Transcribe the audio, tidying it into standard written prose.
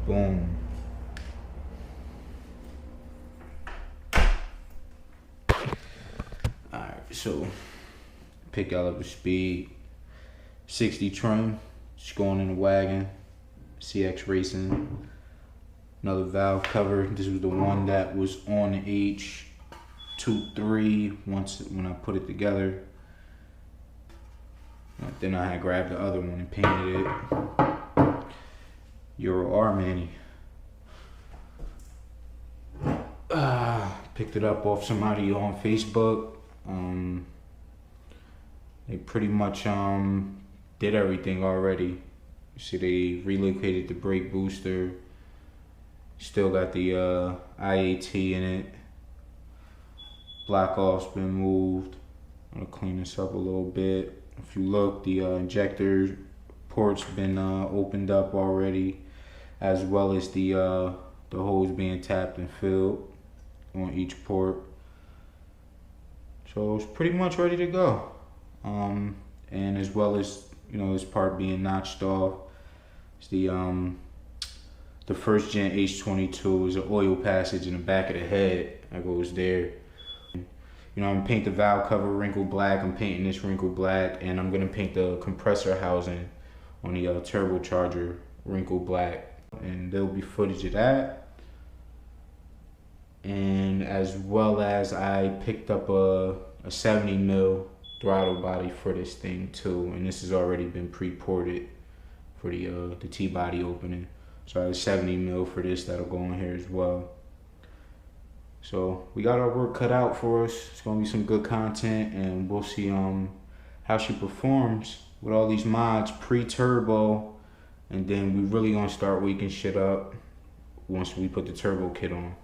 Boom. Alright, so pick out of speed, 60 trim, just going in the Wagon, CX Racing. Another valve cover. This was the one that was on the H23 when I put it together. Then I had grabbed the other one and painted it. Euro Armani. Picked it up off somebody on Facebook. They pretty much did everything already. You see, they relocated the brake booster. Still got the IAT in it. Black off's been moved. I'm gonna clean this up a little bit. If you look, the injector port's been opened up already, as well as the hose being tapped and filled on each port. So it's pretty much ready to go. And as well as, you know, this part being notched off, it's the first gen H22 is an oil passage in the back of the head that goes there. You know, I'm gonna paint the valve cover wrinkle black. I'm painting this wrinkle black, and I'm gonna paint the compressor housing on the turbocharger wrinkle black. And there'll be footage of that. And as well as I picked up a 70 mil throttle body for this thing too, and this has already been pre-ported for the T-body opening. So I have 70 mil for this that'll go in here as well. So we got our work cut out for us. It's gonna be some good content, and we'll see how she performs with all these mods pre-turbo, and then we really gonna start waking shit up once we put the turbo kit on.